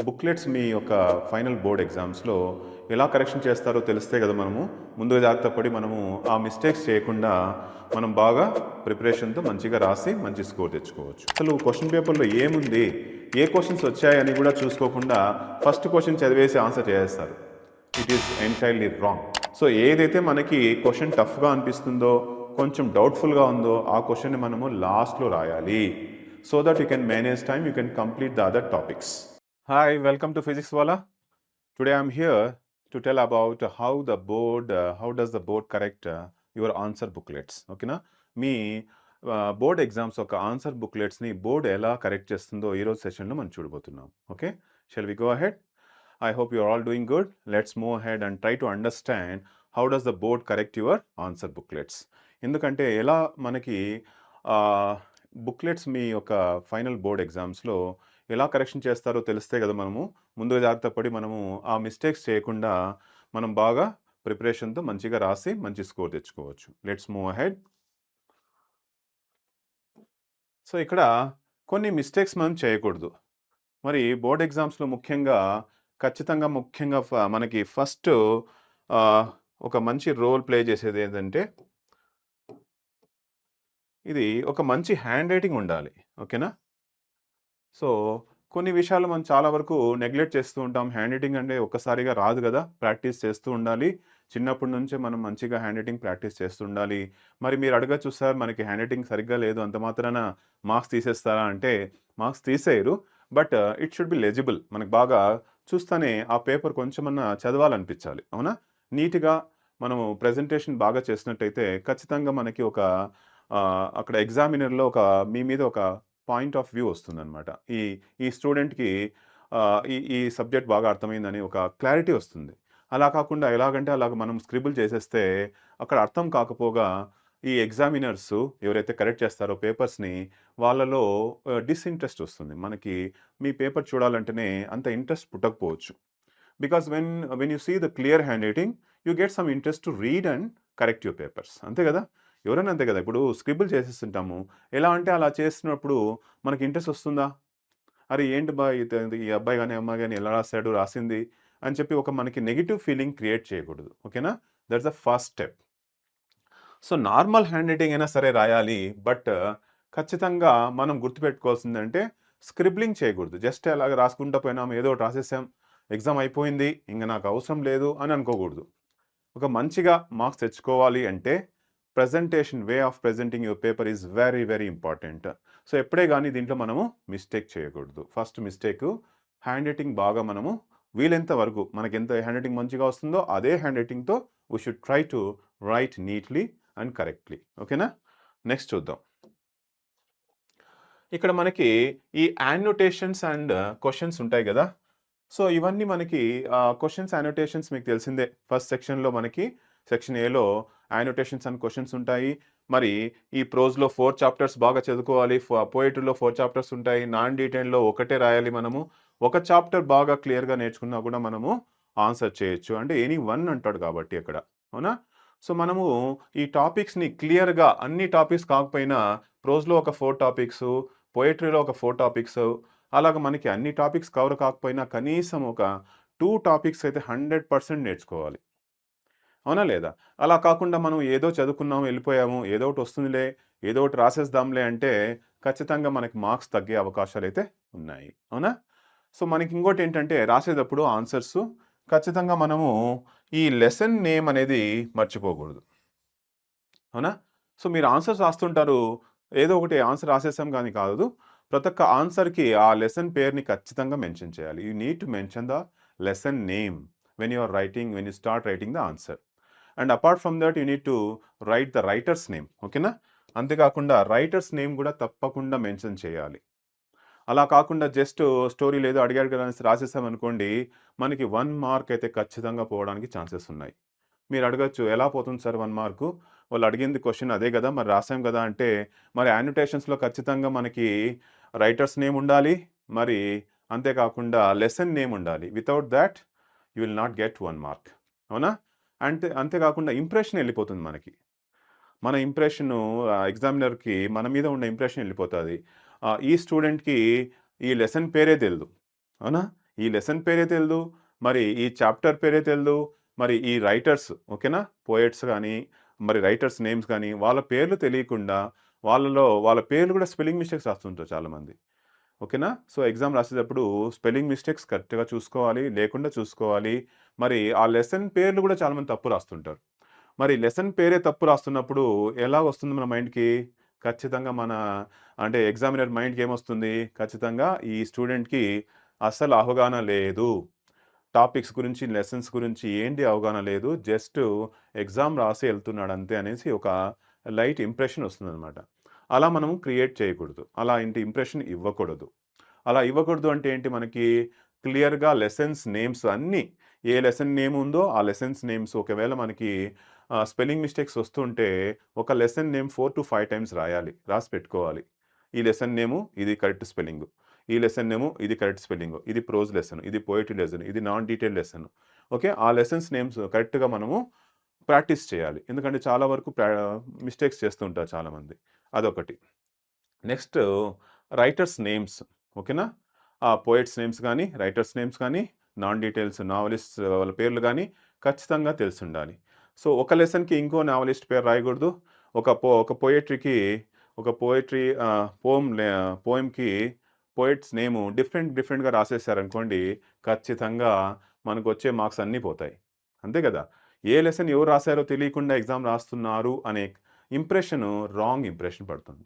Booklets మీ యొక్క final board ఎగ్జామ్స్లో ఎలా కరెక్షన్ చేస్తారో తెలిస్తే కదా మనము ముందుగా జాగ్రత్త పడి మనము ఆ మిస్టేక్స్ చేయకుండా మనం బాగా ప్రిపరేషన్తో మంచిగా రాసి మంచి స్కోర్ తెచ్చుకోవచ్చు. అసలు క్వశ్చన్ పేపర్లో ఏముంది, ఏ క్వశ్చన్స్ వచ్చాయని కూడా చూసుకోకుండా ఫస్ట్ క్వశ్చన్ చదివేసి ఆన్సర్ చేసేస్తారు. It is entirely wrong. So ఏదైతే మనకి క్వశ్చన్ టఫ్గా అనిపిస్తుందో, కొంచెం డౌట్ఫుల్గా ఉందో ఆ క్వశ్చన్ని మనము లాస్ట్లో రాయాలి. So that you can manage time, you can complete the other topics. Hi, welcome to Physics Wala. Today I'm here to tell about how does the board correct your answer booklets. Okay na? మీ board exams ఒక answer బుక్లెట్స్ని board ఎలా correct చేస్తుందో ఈరోజు సెషన్లో మనం చూడబోతున్నాం. Okay, shall we go ahead? I hope you are all doing good. Let's move ahead and try to understand how does the board correct your answer booklets. ఎందుకంటే ఎలా మనకి బుక్లెట్స్ మీ యొక్క ఫైనల్ బోర్డ్ ఎగ్జామ్స్లో ఎలా కరెక్షన్ చేస్తారో తెలిస్తే కదా మనము ముందుగా జాగ్రత్త పడి మనము ఆ మిస్టేక్స్ చేయకుండా మనం బాగా ప్రిపరేషన్తో మంచిగా రాసి మంచి స్కోర్ తెచ్చుకోవచ్చు. Let's move ahead. సో ఇక్కడ కొన్ని మిస్టేక్స్ మనం చేయకూడదు. మరి బోర్డ్ ఎగ్జామ్స్లో ముఖ్యంగా మనకి ఫస్ట్ ఒక మంచి రోల్ ప్లే చేసేది ఏంటంటే ఇది ఒక మంచి హ్యాండ్ రైటింగ్ ఉండాలి. ఓకేనా? సో కొన్ని విషయాలు మనం చాలా వరకు నెగ్లెక్ట్ చేస్తూ ఉంటాం. హ్యాండ్ రైటింగ్ అంటే ఒక్కసారిగా రాదు కదా, ప్రాక్టీస్ చేస్తూ ఉండాలి. చిన్నప్పటి నుంచే మనం మంచిగా హ్యాండ్ రైటింగ్ ప్రాక్టీస్ చేస్తూ ఉండాలి. మరి మీరు అడగచ్చు, సార్ మనకి హ్యాండ్ రైటింగ్ సరిగ్గా లేదు, అంత మాత్రాన మార్క్స్ తీసేస్తారా అంటే మార్క్స్ తీసేయరు. But it should be legible. మనకు బాగా చూస్తేనే ఆ పేపర్ కొంచెమన్నా చదవాలనిపించాలి. అవునా? నీట్గా మనము ప్రజెంటేషన్ బాగా చేసినట్టయితే ఖచ్చితంగా మనకి ఒక అక్కడ ఎగ్జామినర్లో మీ మీద ఒక పాయింట్ ఆఫ్ వ్యూ వస్తుందన్నమాట. ఈ స్టూడెంట్‌కి ఈ సబ్జెక్ట్ బాగా అర్థమైందని ఒక క్లారిటీ వస్తుంది. అలా కాకుండా ఎలాగంటే అలాగ మనం స్క్రిబుల్ చేసేస్తే అక్కడ అర్థం కాకపోగా ఈ ఎగ్జామినర్స్ ఎవరైతే కరెక్ట్ చేస్తారో పేపర్స్‌ని వాళ్ళలో డిసింట్రెస్ట్ వస్తుంది. మనకి మీ పేపర్ చూడాలంటేనే అంత ఇంట్రెస్ట్ పుట్టకపోవచ్చు. Because when you see the clear handwriting you get some interest to read and correct your papers. అంతే కదా? ఎవరైనా అంతే కదా. ఇప్పుడు స్క్రిబుల్ చేసేస్తుంటాము. ఎలా అంటే అలా చేస్తున్నప్పుడు మనకి ఇంట్రెస్ట్ వస్తుందా? అరే ఏంటి బా ఈ అబ్బాయి గాని, అమ్మాయి గాని ఎలా రాసాడు, రాసింది అని చెప్పి ఒక మనకి నెగెటివ్ ఫీలింగ్ క్రియేట్ చేయకూడదు. ఓకేనా? That's the first step. So normal hand writing అయినా సరే రాయాలి. బట్ ఖచ్చితంగా మనం గుర్తుపెట్టుకోవాల్సిందంటే స్క్రిబ్లింగ్ చేయకూడదు. జస్ట్ అలాగ రాసుకుంటూ పోయినాం, ఏదో ఒకటి రాసేసాం, ఎగ్జామ్ అయిపోయింది, ఇంక నాకు అవసరం లేదు అని అనుకోకూడదు. ఒక మంచిగా మార్క్స్ తెచ్చుకోవాలి అంటే way of presenting your paper is very very important. So ఎప్పుడే కానీ దీంట్లో మనము మిస్టేక్ చేయకూడదు. ఫస్ట్ మిస్టేక్ హ్యాండ్ రైటింగ్ బాగా మనము వీలెంత వరకు మనకి ఎంత హ్యాండ్ రైటింగ్ మంచిగా వస్తుందో అదే హ్యాండ్ రైటింగ్తో we should try to write neatly and correctly. ఓకేనా? నెక్స్ట్ చూద్దాం. ఇక్కడ మనకి ఈ యానోటేషన్స్ అండ్ క్వశ్చన్స్ ఉంటాయి కదా. సో ఇవన్నీ మనకి క్వశ్చన్స్ యానోటేషన్స్ మీకు తెలిసిందే. ఫస్ట్ సెక్షన్లో మనకి సెక్షన్ ఏలో యానోటేషన్స్ అండ్ క్వశ్చన్స్ ఉంటాయి. మరి ఈ ప్రోజ్లో 4 చాప్టర్స్ బాగా చదువుకోవాలి. పోయిటరీలో 4 చాప్టర్స్ ఉంటాయి. నాన్ డీటెయిల్లో ఒకటే రాయాలి. మనము ఒక చాప్టర్ బాగా క్లియర్గా నేర్చుకున్నా కూడా మనము ఆన్సర్ చేయొచ్చు. అంటే ఎనీ వన్ అంటాడు కాబట్టి అక్కడ. అవునా? సో మనము ఈ టాపిక్స్ని క్లియర్గా అన్ని టాపిక్స్ కాకపోయినా ప్రోజ్లో ఒక 4 టాపిక్స్, పోయిటరీలో ఒక 4 టాపిక్స్, అలాగ మనకి అన్ని టాపిక్స్ కవర్ కాకపోయినా కనీసం ఒక 2 టాపిక్స్ అయితే 100% నేర్చుకోవాలి. అవునా లేదా? అలా కాకుండా మనం ఏదో చదువుకున్నాం, వెళ్ళిపోయాము, ఏదో ఒకటి వస్తుందిలే, ఏదో ఒకటి రాసేద్దాంలే అంటే ఖచ్చితంగా మనకి మార్క్స్ తగ్గే అవకాశాలైతే ఉన్నాయి. అవునా? సో మనకి ఇంకోటి ఏంటంటే రాసేటప్పుడు ఆన్సర్స్ ఖచ్చితంగా మనము ఈ లెసన్ నేమ్ అనేది మర్చిపోకూడదు. అవునా? సో మీరు ఆన్సర్స్ రాస్తుంటారు, ఏదో ఒకటి ఆన్సర్ రాసేసాం కానీ కాదు. ప్రతి ఒక్క ఆన్సర్‌కి ఆ లెసన్ పేరుని ఖచ్చితంగా మెన్షన్ చేయాలి. You need to mention the lesson name when you start writing the answer. And apart from that you need to right the writers name. ఓకేనా? అంతేకాకుండా రైటర్స్ నేమ్ కూడా తప్పకుండా మెన్షన్ చేయాలి. అలా కాకుండా జస్ట్ స్టోరీలో ఏదో అడిగాడు కదా అనేసి రాసేసామనుకోండి, మనకి 1 మార్క్ అయితే ఖచ్చితంగా పోవడానికి ఛాన్సెస్ ఉన్నాయి. మీరు అడగొచ్చు, ఎలా పోతుంది సార్ 1 మార్కు? వాళ్ళు అడిగింది క్వెషన్ అదే కదా, మరి రాసాం కదా అంటే, మరి యానోటేషన్స్‌లో ఖచ్చితంగా మనకి రైటర్స్ నేమ్ ఉండాలి. మరి అంతేకాకుండా లెసన్ నేమ్ ఉండాలి. Without thought you will not get 1 mark. అవునా? అంతేకాకుండా ఇంప్రెషన్ వెళ్ళిపోతుంది మనకి. మన ఇంప్రెషను ఎగ్జామినర్‌కి మన మీద ఉన్న ఇంప్రెషన్ వెళ్ళిపోతది. ఈ స్టూడెంట్‌కి ఈ లెసన్ పేరే తెలీదు. అవునా? ఈ లెసన్ పేరే తెలీదు, మరి ఈ చాప్టర్ పేరే తెలీదు, మరి ఈ రైటర్స్ ఓకేనా? పోయెట్స్ గానీ, మరి రైటర్స్ నేమ్స్ గానీ, వాళ్ళ పేర్లు తెలియకుండా వాళ్ళ పేర్లు కూడా స్పెల్లింగ్ మిస్టేక్స్ రాస్తుంటారు చాలామంది. ఓకేనా? సో, ఎగ్జామ్ రాసేటప్పుడు స్పెల్లింగ్ మిస్టేక్స్ కరెక్ట్‌గా చూసుకోవాలి, లేకుండా చూసుకోవాలి. మరి ఆ లెసన్ పేర్లు కూడా చాలామంది తప్పు రాస్తుంటారు. మరి లెసన్ పేరే తప్పు రాస్తున్నప్పుడు ఎలాగొస్తుంది మన మైండ్‌కి? ఖచ్చితంగా అంటే ఎగ్జామినర్ మైండ్‌కి ఏమొస్తుంది? ఖచ్చితంగా ఈ స్టూడెంట్‌కి అస్సలు అవగాహన లేదు. టాపిక్స్ గురించి, లెసన్స్ గురించి ఏంటి అవగాహన లేదు. జస్ట్ ఎగ్జామ్ రాసి ఎళ్తున్నాడు అంతే అనేసి ఒక లైట్ ఇంప్రెషన్ వస్తుందనమాట. అలా మనం క్రియేట్ చేయకూడదు. అలాంటి ఇంప్రెషన్ ఇవ్వకూడదు. అలా ఇవ్వకూడదు అంటే ఏంటి మనకి క్లియర్‌గా లెసన్స్ నేమ్స్ అన్నీ ఏ లెసన్ నేమ్ ఉందో ఆ లెసన్స్ నేమ్స్ ఒకవేళ మనకి స్పెల్లింగ్ మిస్టేక్స్ వస్తుంటే ఒక లెసన్ నేమ్ 4-5 టైమ్స్ రాయాలి. రాసి పెట్టుకోవాలి. ఈ లెసన్ నేము ఇది కరెక్ట్ స్పెల్లింగు. ఈ లెసన్ నేము ఇది కరెక్ట్ స్పెల్లింగు. ఇది ప్రోజ్ లెసన్. ఇది పోయెట్రీ లెసన్. ఇది నాన్ డీటెయిల్డ్ లెసన్. ఓకే. ఆ లెసన్స్ నేమ్స్ కరెక్ట్‌గా మనము ప్రాక్టీస్ చేయాలి. ఎందుకంటే చాలా వరకు మిస్టేక్స్ చేస్తూ ఉంటారు చాలామంది. అదొకటి. నెక్స్ట్ రైటర్స్ నేమ్స్ ఓకేనా? ఆ పోయెట్స్ నేమ్స్ గానీ, రైటర్స్ నేమ్స్ కానీ, నాన్ డీటెయిల్స్ నావెలిస్ట్స్ వాళ్ళ పేర్లు గానీ ఖచ్చితంగా తెలిసుండాలి. సో, ఒక లెసన్‌కి ఇంకో నావెలిస్ట్ పేరు రాయకూడదు. ఒక పోయెట్రీకి ఒక పోయెట్రీ పోయెమ్‌కి పోయెట్స్ నేము డిఫరెంట్‌గా రాసేసారనుకోండి, ఖచ్చితంగా మనకొచ్చే మార్క్స్ అన్నీ పోతాయి. అంతే కదా! ఏ లెసన్ ఎవరు రాసారో తెలియకుండా ఎగ్జామ్ రాస్తున్నారు అనే రాంగ్ ఇంప్రెషన్ పడుతుంది.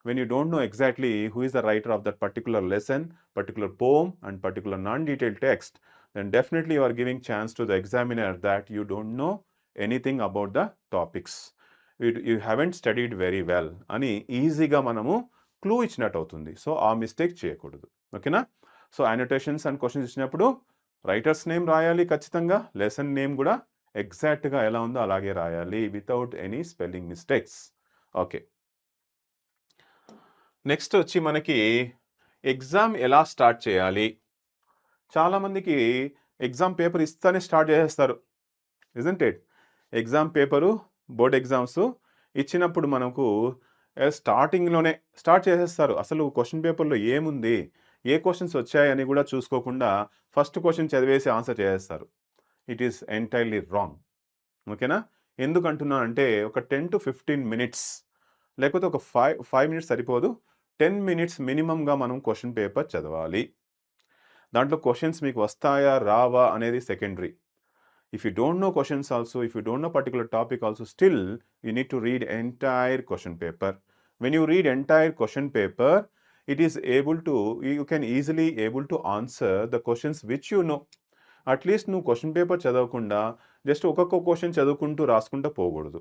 When you don't know exactly who is the writer of that particular lesson, particular poem and particular non-detailed text, then definitely you are giving chance to the examiner that you don't know anything about the topics. You haven't studied very well అని ఈజీగా మనము clue ఇచ్చినట్టు అవుతుంది. So ఆ mistake చేయకూడదు. ఓకేనా? So annotations and questions ఇచ్చినప్పుడు writers name రాయాలి ఖచ్చితంగా. లెసన్ నేమ్ కూడా ఎగ్జాక్ట్‌గా ఎలా ఉందో అలాగే రాయాలి without any spelling mistakes. Okay. Next వచ్చి మనకి ఎగ్జామ్ ఎలా స్టార్ట్ చేయాలి? చాలామందికి ఎగ్జామ్ పేపర్ ఇస్తానే స్టార్ట్ చేసేస్తారు. Isn't it? Exam paper, board exams ఇచ్చినప్పుడు మనకు స్టార్టింగ్‌లోనే స్టార్ట్ చేసేస్తారు. అసలు క్వెషన్ పేపర్‌లో ఏముంది? ఏ క్వెషన్స్ వచ్చాయని కూడా చూసుకోకుండా ఫస్ట్ క్వెషన్ చదివేసి ఆన్సర్ చేసేస్తారు. It is entirely wrong. ఓకేనా? ఎందుకంటున్నానంటే ఒక 10-15 మినిట్స్ లేకపోతే ఒక 5 మినిట్స్ సరిపోదు. 10 మినిట్స్ మినిమమ్‌గా మనం క్వెషన్ పేపర్ చదవాలి. దాంట్లో క్వెషన్స్ మీకు వస్తాయా? రావా? అనేది secondary. If you don't know questions also, if you don't know particular topic also, still you need to read entire question paper. When you read entire question paper, it is able to you can easily able to answer the questions which you know. At least నువ్వు question paper చదవకుండా just ఒక్కొక్క question చదువుకుంటూ రాసుకుంటూ పోకూడదు.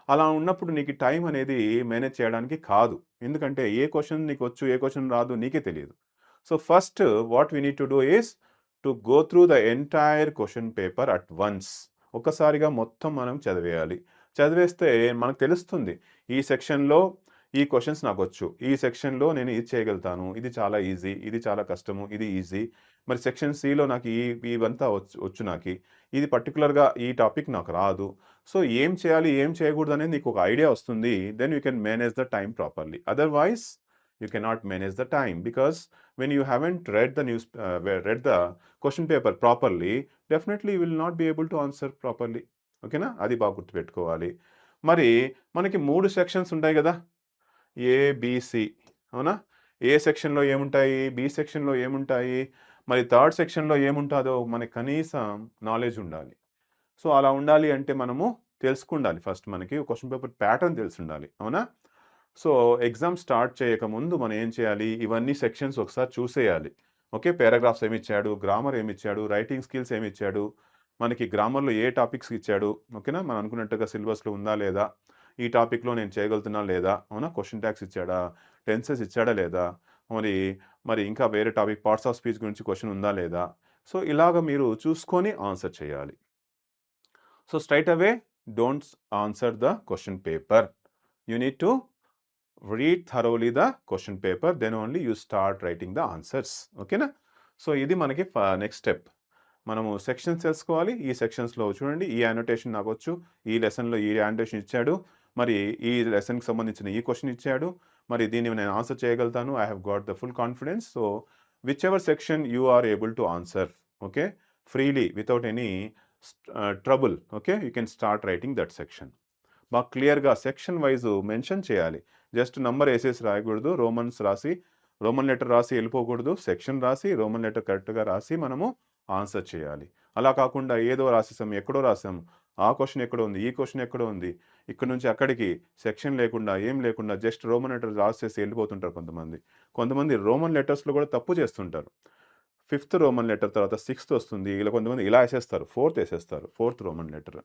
అలా ఉన్నప్పుడు నీకు time అనేది మేనేజ్ చేయడానికి కాదు. ఎందుకంటే ఏ క్వెషన్ నీకొచ్చు, ఏ క్వెషన్ రాదు నీకే తెలీదు. So, first what we need to do is to go through the entire question paper at once. ఒక్కసారిగా మొత్తం మనం చదివేయాలి. చదివేస్తే మనకు తెలుస్తుంది. ఈ సెక్షన్‌లో ఈ క్వెషన్స్ నాకొచ్చు. ఈ సెక్షన్‌లో నేను ఇది చేయగలుగుతాను. ఇది చాలా ఈజీ. ఇది చాలా కష్టము. ఇది ఈజీ. మరి సెక్షన్ సిలో నాకు ఇవంతా వచ్చు నాకి. ఇది పర్టిక్యులర్‌గా ఈ టాపిక్ నాకు రాదు. సో, ఏం చేయాలి? ఏం చేయకూడదనేది నీకు ఒక ఐడియా వస్తుంది. Then you can manage the time properly. Otherwise you cannot manage the time. Because when you haven't read the question paper properly, definitely you will not be able to answer properly. ఓకేనా? అది బాగా గుర్తుపెట్టుకోవాలి. మరి మనకి 3 sections ఉంటాయి గదా! ఏ, B, C. అవునా? ఏ సెక్షన్‌లో ఏముంటాయి? బి సెక్షన్‌లో ఏముంటాయి? మరి థర్డ్ సెక్షన్‌లో ఏముంటాదో మనకి కనీసం నాలెడ్జ్ ఉండాలి. సో, అలా ఉండాలి అంటే మనము తెలుసుకుండాలి ఫస్ట్ మనకి క్వెషన్ పేపర్ ప్యాటర్న్ తెలిసుండాలి. అవునా? సో, ఎగ్జామ్ స్టార్ట్ చేయకముందు మనం ఏం చేయాలి? ఇవన్నీ సెక్షన్స్ ఒకసారి చూసేయాలి. ఓకే. పారాగ్రాఫ్స్ ఏమిచ్చాడు? గ్రామర్ ఏమిచ్చాడు? రైటింగ్ స్కిల్స్ ఏమిచ్చాడు? మనకి గ్రామర్‌లో ఏ టాపిక్స్ ఇచ్చాడు? ఓకేనా? మనం అనుకున్నట్టుగా సిలబస్‌లో ఉందా? లేదా? ఈ టాపిక్‌లో నేను చేయగలుగుతున్నా లేదా? అవునా? క్వెషన్ ట్యాగ్స్ ఇచ్చాడా? టెన్సెస్ ఇచ్చాడా? లేదా? మరి, మరి ఇంకా వేరే టాపిక్ పార్ట్స్ ఆఫ్ స్పీచ్ గురించి క్వెషన్ ఉందా? లేదా? సో, ఇలాగ మీరు చూసుకొని ఆన్సర్ చేయాలి. So, straight away don't answer the question paper. You need to read thoroughly the question paper. Then only you start writing the answers. ఓకేనా? సో, ఇది మనకి నెక్స్ట్ స్టెప్. మనము సెక్షన్స్ తెలుసుకోవాలి. ఈ సెక్షన్స్‌లో చూడండి ఈ యానోటేషన్ నాకొచ్చు. ఈ లెసన్‌లో ఈ యానోటేషన్ ఇచ్చాడు. మరి ఈ లెసన్‌కి సంబంధించిన ఈ క్వెషన్ ఇచ్చాడు. మరి దీన్ని నేను ఆన్సర్ చేయగలుగుతాను. I have got the full confidence. So, whichever section you are able to answer, okay, freely without any trouble, okay, you can start writing that section. బాగా క్లియర్గా సెక్షన్ వైజ్ మెన్షన్ చేయాలి. Just number వేసేసి రాయకూడదు, romans రాసి roman letter రాసి వెళ్ళిపోకూడదు, section రాసి roman letter కరెక్ట్గా రాసి మనము ఆన్సర్ చేయాలి. అలా కాకుండా ఏదో రాసేసాం, ఎక్కడో రాసాం, ఆ క్వశ్చన్ ఎక్కడో ఉంది, ఈ క్వశ్చన్ ఎక్కడో ఉంది, ఇక్కడ నుంచి అక్కడికి సెక్షన్ లేకుండా ఏం లేకుండా జస్ట్ రోమన్ లెటర్ రాసేసి వెళ్ళిపోతుంటారు కొంతమంది. కొంతమంది రోమన్ లెటర్స్లో కూడా తప్పు చేస్తుంటారు. ఫిఫ్త్ రోమన్ లెటర్ తర్వాత సిక్స్త్ వస్తుంది, ఇలా కొంతమంది ఇలా వేసేస్తారు, ఫోర్త్ వేసేస్తారు, ఫోర్త్ రోమన్ లెటర్.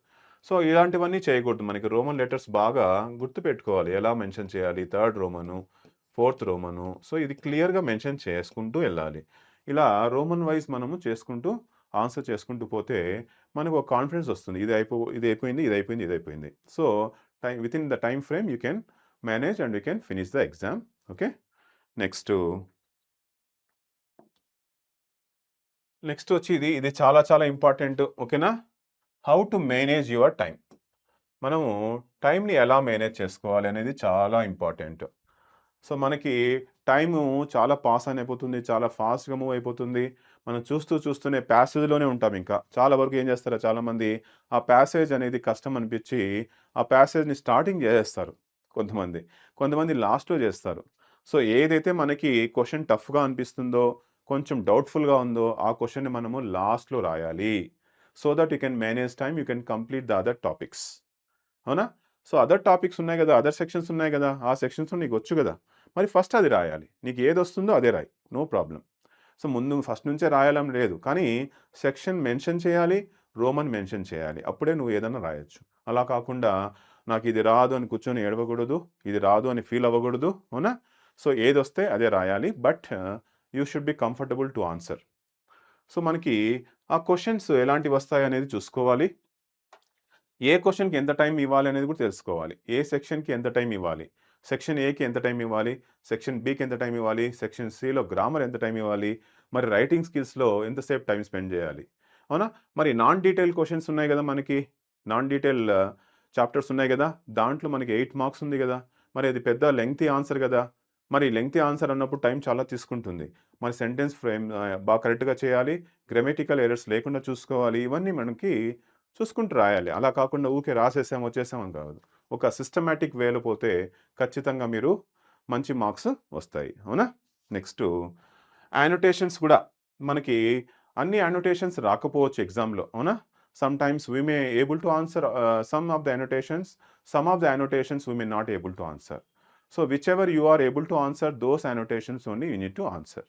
సో ఇలాంటివన్నీ చేయకూడదు. మనకి రోమన్ లెటర్స్ బాగా గుర్తుపెట్టుకోవాలి, ఎలా మెన్షన్ చేయాలి, థర్డ్ రోమను, ఫోర్త్ రోమను. సో ఇది క్లియర్గా మెన్షన్ చేసుకుంటూ వెళ్ళాలి. ఇలా రోమన్ వైజ్ మనము చేసుకుంటూ ఆన్సర్ చేసుకుంటూ పోతే మనకు ఒక కాన్ఫిడెన్స్ వస్తుంది, ఇది అయిపోయింది, ఇది అయిపోయింది, ఇది అయిపోయింది. So with in the time frame you can manage and you can finish the exam. Okay, next వచ్చి ఇది చాలా చాలా ఇంపార్టెంట్. ఓకేనా, how to manage your time. మనము టైంని ఎలా మేనేజ్ చేసుకోవాలి అనేది చాలా ఇంపార్టెంట్. సో మనకి టైము చాలా పాస్ అని అయిపోతుంది, చాలా ఫాస్ట్గా మూవ్ అయిపోతుంది. మనం చూస్తూనే ప్యాసేజ్లోనే ఉంటాం. ఇంకా చాలా వరకు ఏం చేస్తారో చాలామంది ఆ ప్యాసేజ్ అనేది కష్టం అనిపించి ఆ ప్యాసేజ్ని స్టార్టింగ్ చేసేస్తారు కొంతమంది, లాస్ట్లో చేస్తారు. సో ఏదైతే మనకి క్వశ్చన్ టఫ్గా అనిపిస్తుందో, కొంచెం డౌట్ఫుల్గా ఉందో ఆ క్వశ్చన్ని మనము లాస్ట్లో రాయాలి. So that you can manage time, you can complete the other topics. అవునా? సో అదర్ టాపిక్స్ ఉన్నాయి కదా, అదర్ సెక్షన్స్ ఉన్నాయి కదా, ఆ సెక్షన్స్ నీకు వచ్చు కదా, మరి ఫస్ట్ అది రాయాలి. నీకు ఏది వస్తుందో అదే రాయి, నో ప్రాబ్లం. సో ముందు ఫస్ట్ నుంచే రాయాలని లేదు, కానీ సెక్షన్ మెన్షన్ చేయాలి, రోమన్ మెన్షన్ చేయాలి, అప్పుడే నువ్వు ఏదైనా రాయొచ్చు. అలా కాకుండా నాకు ఇది రాదు అని కూర్చొని ఏడవకూడదు, ఇది రాదు అని ఫీల్ అవ్వకూడదు. అవునా? సో ఏది వస్తే అదే రాయాలి, but you should be comfortable to answer. So మనకి ఆ క్వశ్చన్స్ ఎలాంటివి వస్తాయి అనేది చూసుకోవాలి. ఏ క్వశ్చన్కి ఎంత టైం ఇవ్వాలి అనేది కూడా తెలుసుకోవాలి. ఏ సెక్షన్కి ఎంత టైం ఇవ్వాలి, సెక్షన్ ఏకి ఎంత టైం ఇవ్వాలి, సెక్షన్ బికి ఎంత టైం ఇవ్వాలి, సెక్షన్ సిలో గ్రామర్ ఎంత టైం ఇవ్వాలి, మరి రైటింగ్ స్కిల్స్లో ఎంతసేపు టైం స్పెండ్ చేయాలి. అవునా? మరి నాన్ డీటెయిల్ క్వశ్చన్స్ ఉన్నాయి కదా మనకి, నాన్ డీటెయిల్ చాప్టర్స్ ఉన్నాయి కదా, దాంట్లో మనకి 8 మార్క్స్ ఉంది కదా, మరి అది పెద్ద లెంగ్తీ ఆన్సర్ కదా. మరి లెంగ్తీ ఆన్సర్ అన్నప్పుడు టైం చాలా తీసుకుంటుంది. మరి సెంటెన్స్ ఫ్రేమ్ బాగా కరెక్ట్గా చేయాలి, గ్రామటికల్ ఎర్రర్స్ లేకుండా చూసుకోవాలి. ఇవన్నీ మనకి చూసుకుంటూ రాయాలి. అలా కాకుండా ఊరికే రాసేసాం వచ్చేసాం అని కాదు. ఒక సిస్టమాటిక్ వేలో పోతే ఖచ్చితంగా మీరు మంచి మార్క్స్ వస్తాయి. అవునా? నెక్స్టు యానోటేషన్స్ కూడా మనకి అన్ని యానోటేషన్స్ రాకపోవచ్చు ఎగ్జామ్‌లో. అవునా? Sometimes we may able to answer some of the annotations, some of the annotations we may not able to answer. So whichever you are able to answer those annotations only you need to answer.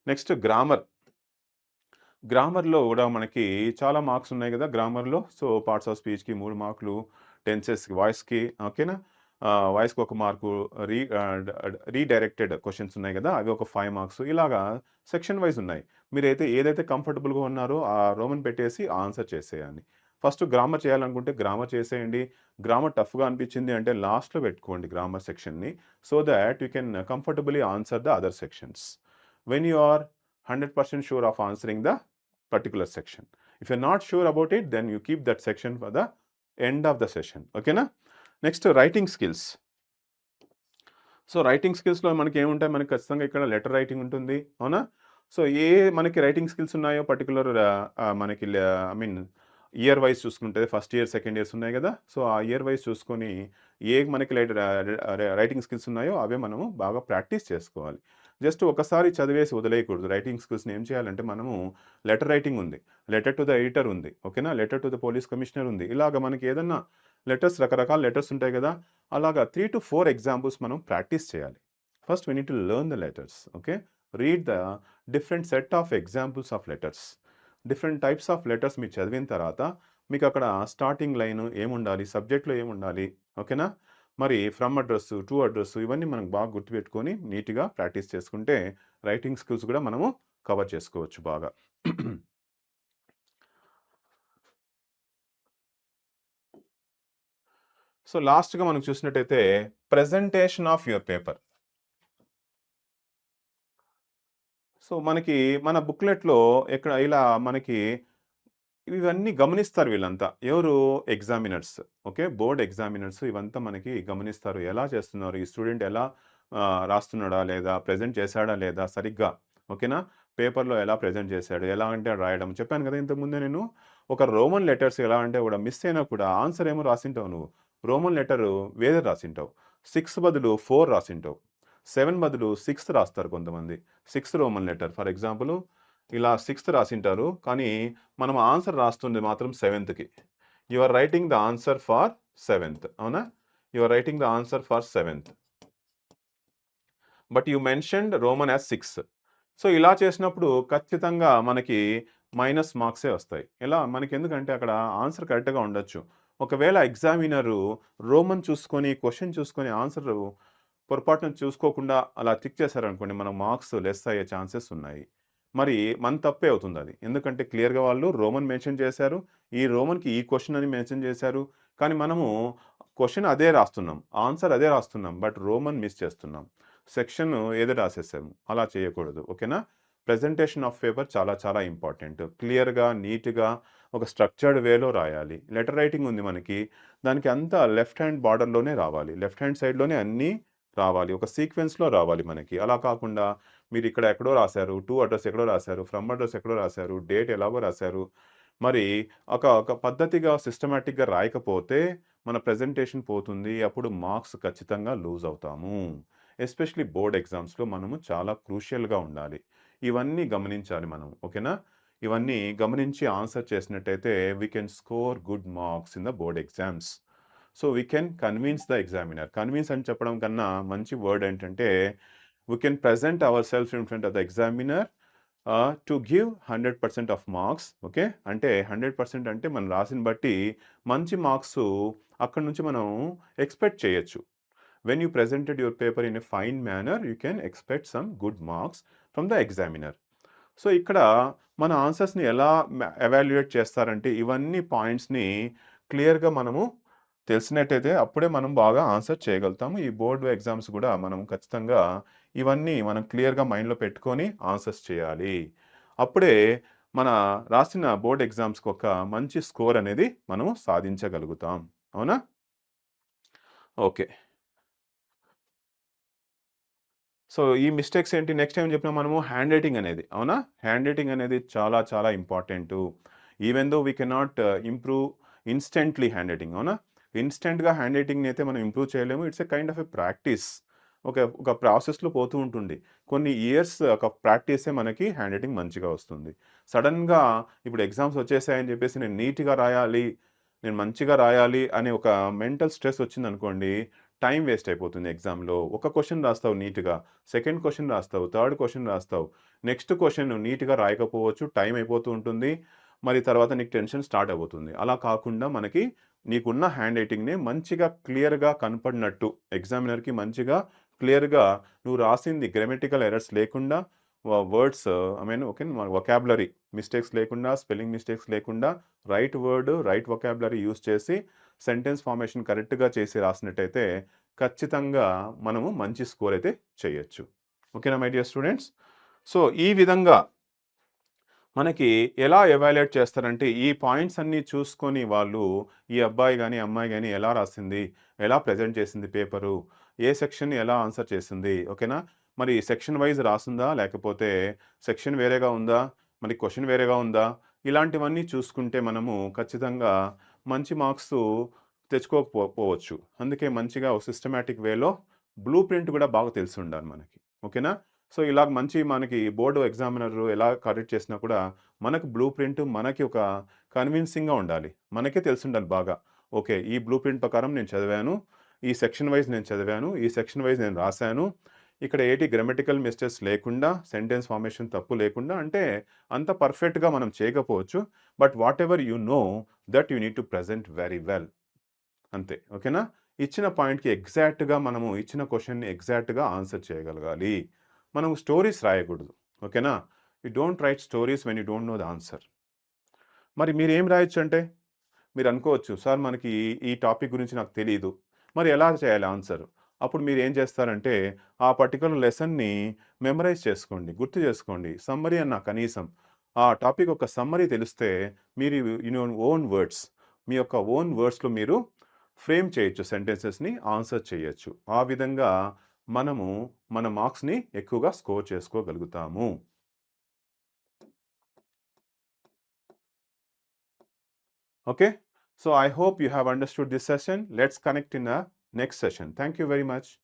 Next grammar. గ్రామర్‌లో గూడా మనకి చాలా marks ఉన్నాయి గదా గ్రామర్‌లో. So, parts of స్పీచ్‌కి 3 మార్కులు, టెన్సెస్‌కి, వాయిస్‌కి, ఓకేనా? వాయిస్‌కి 1 మార్కు, రీడైరెక్టెడ్ క్వెషన్స్ ఉన్నాయి గదా, అవి ఒక 5 మార్క్స్. ఇలాగా సెక్షన్ వైస్ ఉన్నాయి. ఏదైతే కంఫర్టబుల్‌గా ఉన్నారో ఆ రోమన్ పెట్టేసి ఆన్సర్ చేసేయాలి. ఫస్ట్ గ్రామర్ చేయాలనుకుంటే గ్రామర్ చేసేయండి. గ్రామర్ టఫ్‌గా అనిపించింది అంటే లాస్ట్‌లో పెట్టుకోండి గ్రామర్ సెక్షన్‌ని. So that you can comfortably answer the other sections. When you are 100% sure of answering the particular section. If you're not sure about it, then you keep that section for the end of the session. Okay na? Next, writing skills. So writing స్కిల్స్‌లో మనకేముంటాయి, మనకి ఖచ్చితంగా ఇక్కడ letter writing ఉంటుంది. అవునా? So మనకి writing skills ఉన్నాయో particular మనకి ఐ మీన్ ఇయర్ వైస్ చూసుకుంటే ఫస్ట్ ఇయర్, సెకండ్ ఇయర్స్ ఉన్నాయి గదా. సో ఆ ఇయర్ వైస్ చూసుకొని మనకి రైటింగ్ స్కిల్స్ ఉన్నాయో అవే మనము బాగా ప్రాక్టీస్ చేసుకోవాలి. జస్ట్ ఒకసారి చదివేసి వదిలేయకూడదు. రైటింగ్ స్కిల్స్‌ని ఏం చేయాలంటే మనము లెటర్ రైటింగ్ ఉంది, లెటర్ టు ద ఎడిటర్ ఉంది, ఓకేనా? Letter to the police commissioner ఉంది. ఇలాగ మనకి ఏదన్నా లెటర్స్, రకరకాల లెటర్స్ ఉంటాయి గదా. అలాగా 3-4 ఎగ్జాంపుల్స్ మనం ప్రాక్టీస్ చేయాలి. First we need to learn the letters. Okay? Read the different set of examples of letters. Different types of letters మీరు చదివిన తర్వాత మీకు అక్కడ స్టార్టింగ్ లైన్ ఏముండాలి, సబ్జెక్ట్‌లో ఏముండాలి, ఓకేనా? మరి ఫ్రమ్ అడ్రస్, టు అడ్రస్ ఇవన్నీ మనం బాగా గుర్తుపెట్టుకొని నీట్‌గా ప్రాక్టీస్ చేసుకుంటే రైటింగ్ స్కిల్స్ కూడా మనము కవర్ చేసుకోవచ్చు బాగా. సో లాస్ట్‌గా మనం చూసినట్టయితే presentation of your paper. So మనకి మన బుక్‌లెట్‌లో ఇక్కడ ఇలా మనకి ఇవన్నీ గమనిస్తారు వీళ్ళంతా. ఎవరు? ఎగ్జామినర్స్. ఓకే. బోర్డ్ ఎగ్జామినర్స్ ఇవంతా మనకి గమనిస్తారు. ఎలా చేస్తున్నారు? ఈ స్టూడెంట్ ఎలా రాస్తున్నాడా లేదా? ప్రెజెంట్ చేశాడా లేదా సరిగ్గా? ఓకేనా? పేపర్‌లో ఎలా ప్రెజెంట్ చేశాడు, ఎలా అంటే రాయడం. చెప్పాను కదా ఇంతకుముందే నేను. ఒక రోమన్ లెటర్స్ ఎలా అంటే కూడా మిస్ అయినా కూడా ఆన్సర్ ఏమో రాసింటావు నువ్వు. రోమన్ లెటరు వేరే రాసింటావు. 6 బదులు 4 రాసింటావు. 7 బదులు 6 రాస్తారు కొంతమంది. 6 రోమన్ లెటర్ ఫర్ ఎగ్జాంపుల్ ఇలా 6 రాసింటారు. కానీ మనం ఆన్సర్ రాస్తుంది మాత్రం 7థ్‌కి. You are writing the answer for 7థ్ అవునా? You are writing the answer for 7థ్. But you mentioned Roman as 6. So, ఇలా చేసినప్పుడు ఖచ్చితంగా మనకి మైనస్ మార్క్సే వస్తాయి. ఎలా? మనకెందుకంటే అక్కడ ఆన్సర్ కరెక్ట్‌గా ఉండొచ్చు. ఒకవేళ ఎగ్జామినరు రోమన్ చూసుకొని, క్వెషన్ చూసుకొని ఆన్సరు పొరపాటున చూసుకోకుండా అలా టిక్ చేశారనుకోండి, మన మార్క్స్ లెస్ అయ్యే ఛాన్సెస్ ఉన్నాయి. మరి మన తప్పే అవుతుందది. ఎందుకంటే క్లియర్‌గా వాళ్ళు రోమన్ మెన్షన్ చేశారు. ఈ రోమన్‌కి ఈ క్వెషన్ అని మెన్షన్ చేశారు. కానీ మనము క్వెషన్ అదే రాస్తున్నాం. ఆన్సర్ అదే రాస్తున్నాం. బట్ రోమన్ మిస్ చేస్తున్నాం. సెక్షన్ ఏదో రాసేసాము. అలా చేయకూడదు. ఓకేనా? ప్రెజెంటేషన్ ఆఫ్ పేపర్ చాలా చాలా ఇంపార్టెంట్. క్లియర్‌గా, నీట్‌గా ఒక స్ట్రక్చర్డ్ వేలో రాయాలి. లెటర్ రైటింగ్ ఉంది మనకి. దానికి అంతా లెఫ్ట్ హ్యాండ్ బార్డర్‌లోనే రావాలి. లెఫ్ట్ హ్యాండ్ సైడ్‌లోనే అన్నీ రావాలి. ఒక సీక్వెన్స్‌లో రావాలి మనకి. అలా కాకుండా మీరు ఇక్కడ ఎక్కడో రాసారు. టు అడ్రెస్ ఎక్కడో రాసారు. ఫ్రమ్ అడ్రెస్ ఎక్కడో రాసారు. డేట్ ఎలాగో రాసారు. మరి ఒక పద్ధతిగా సిస్టమాటిక్‌గా రాయకపోతే మన ప్రెజెంటేషన్ పోతుంది. అప్పుడు మార్క్స్ ఖచ్చితంగా లూజ్ అవుతాము. ఎస్పెషల్లీ బోర్డ్ ఎగ్జామ్స్‌లో మనము చాలా క్రూషియల్‌గా ఉండాలి. ఇవన్నీ గమనించాలి మనం. ఓకేనా? ఇవన్నీ గమనించి ఆన్సర్ చేసినట్టయితే we can score good marks in the board exams. So, we can convince the examiner. Convince అని చెప్పడం కన్నా మంచి వర్డ్ ఏంటంటే, we can present our self in front of the examiner to give 100% of marks. Okay. అంటే 100% అంటే మనం రాసిన బట్టి మంచి మార్క్స్ అక్కడి నుంచి మనం ఎక్స్‌పెక్ట్ చేయొచ్చు. When you presented your paper in a fine manner, you can expect some good marks from the examiner. So, ఇక్కడ మన ఆన్సర్స్‌ని ఎలా ఎవాల్యుయేట్ చేస్తారంటే, ఇవన్నీ పాయింట్స్‌ని క్లియర్‌గా మనము తెలిసినట్టయితే అప్పుడే మనం బాగా ఆన్సర్ చేయగలుగుతాము. ఈ బోర్డ్ ఎగ్జామ్స్ గూడా మనం ఖచ్చితంగా ఇవన్నీ మనం క్లియర్‌గా మైండ్‌లో పెట్టుకొని ఆన్సర్స్ చేయాలి. అప్పుడే మన రాసిన బోర్డ్ ఎగ్జామ్స్‌కి ఒక మంచి స్కోర్ అనేది మనం సాధించగలుగుతాం. అవునా? ఓకే. సో, ఈ మిస్టేక్స్ ఏంటి నెక్స్ట్ ఏం చెప్పినాం మనము హ్యాండ్ రైటింగ్ అనేది. అవునా? హ్యాండ్ రైటింగ్ అనేది చాలా చాలా important. Even though we cannot improve instantly handwriting. అవునా? ఇన్‌స్టంట్‌గా హ్యాండ్ రైటింగ్‌ని అయితే మనం ఇంప్రూవ్ చేయలేము. It's a kind of a practice. ఒక ప్రాసెస్‌లో పోతూ ఉంటుంది. కొన్ని ఇయర్స్ ఒక ప్రాక్టీసే మనకి హ్యాండ్ రైటింగ్ మంచిగా వస్తుంది. సడెన్‌గా ఇప్పుడు ఎగ్జామ్స్ వచ్చేసాయని చెప్పేసి నేను నీట్‌గా రాయాలి, నేను మంచిగా రాయాలి అనే ఒక మెంటల్ స్ట్రెస్ వచ్చిందనుకోండి, టైం వేస్ట్ అయిపోతుంది ఎగ్జామ్‌లో. ఒక క్వెషన్ రాస్తావు నీట్‌గా, సెకండ్ క్వెషన్ రాస్తావు, థర్డ్ క్వెషన్ రాస్తావు. నెక్స్ట్ క్వెషన్ నీట్‌గా రాయకపోవచ్చు, టైం అయిపోతూ ఉంటుంది. మరి తర్వాత నీకు టెన్షన్ స్టార్ట్ అయిపోతుంది. అలా కాకుండా మనకి నీకున్న హ్యాండ్ రైటింగ్‌ని మంచిగా క్లియర్‌గా కనపడినట్టు ఎగ్జామినర్‌కి మంచిగా క్లియర్‌గా నువ్వు రాసింది గ్రామటికల్ ఎర్రర్స్ లేకుండా words I mean okay vocabulary mistakes లేకుండా, స్పెల్లింగ్ మిస్టేక్స్ లేకుండా right word, right vocabulary use చేసి సెంటెన్స్ ఫార్మేషన్ కరెక్ట్‌గా చేసి రాసినట్టయితే ఖచ్చితంగా మనము మంచి స్కోర్ అయితే చేయొచ్చు. ఓకేనా మై డియర్ స్టూడెంట్స్? సో, ఈ విధంగా మనకి ఎలా ఎవాల్యుయేట్ చేస్తారంటే, ఈ పాయింట్స్ అన్నీ చూసుకొని వాళ్ళు ఈ అబ్బాయి గాని, అమ్మాయి గాని ఎలా రాసింది, ఎలా ప్రెజెంట్ చేసింది పేపరు, ఏ సెక్షన్‌ని ఎలా ఆన్సర్ చేసింది. ఓకేనా? మరి సెక్షన్ వైస్ రాసుందా? లేకపోతే సెక్షన్ వేరేగా ఉందా? మరి క్వెషన్ వేరేగా ఉందా? ఇలాంటివన్నీ చూసుకుంటే మనము ఖచ్చితంగా మంచి మార్క్సు పోవచ్చు. అందుకే మంచిగా ఒక సిస్టమాటిక్ వేలో బ్లూ ప్రింట్ కూడా బాగా తెలిసుండాలి మనకి. ఓకేనా? సో, ఇలాగ మంచి మనకి బోర్డ్ ఎగ్జామినర్ ఎలా కరెక్ట్ చేసినా కూడా మనకు బ్లూ ప్రింట్ మనకి ఒక కన్విన్సింగ్‌గా ఉండాలి. మనకే తెలిసుండాలి బాగా. ఓకే. ఈ బ్లూ ప్రింట్ ప్రకారం నేను చదివాను. ఈ సెక్షన్ వైస్ నేను చదివాను. ఈ సెక్షన్ వైస్ నేను రాసాను. ఇక్కడ ఏటి గ్రామటికల్ మిస్టేక్స్ లేకుండా, సెంటెన్స్ ఫార్మేషన్ తప్పు లేకుండా అంటే అంత పర్ఫెక్ట్‌గా మనం చేయకపోవచ్చు. But whatever you know that you need to present very well. అంతే. ఓకేనా? ఇచ్చిన పాయింట్‌కి ఎగ్జాక్ట్‌గా మనము ఇచ్చిన క్వెషన్‌ని ఎగ్జాక్ట్‌గా ఆన్సర్ చేయగలగాలి. మనం స్టోరీస్ రాయకూడదు. ఓకేనా? You don't write stories when you don't know the answer. మరి మీరేం రాయొచ్చంటే, మీరనుకోవచ్చు, సార్ మనకి ఈ టాపిక్ గురించి నాకు తెలీదు. మరి ఎలా చేయాలి ఆన్సర్? అప్పుడు మీరేం చేస్తారంటే, ఆ పర్టిక్యులర్ లెసన్‌ని మెమరైజ్ చేసుకోండి. గుర్తు చేసుకోండి. సమ్మరీ అన్నా కనీసం. ఆ టాపిక్ యొక్క సమ్మరీ తెలిస్తే మీరు ఇన్ యువర్ ఓన్ వర్డ్స్, మీ యొక్క ఓన్ వర్డ్స్‌లో మీరు ఫ్రేమ్ చేయొచ్చు సెంటెన్సెస్‌ని, ఆన్సర్ చేయొచ్చు. ఆ విధంగా మనము మన మార్క్స్‌ని ఎక్కువగా score చేసుకోగలుగుతాము. Okay? So I hope you have understood this session. Let's connect in the next session. Thank you very much.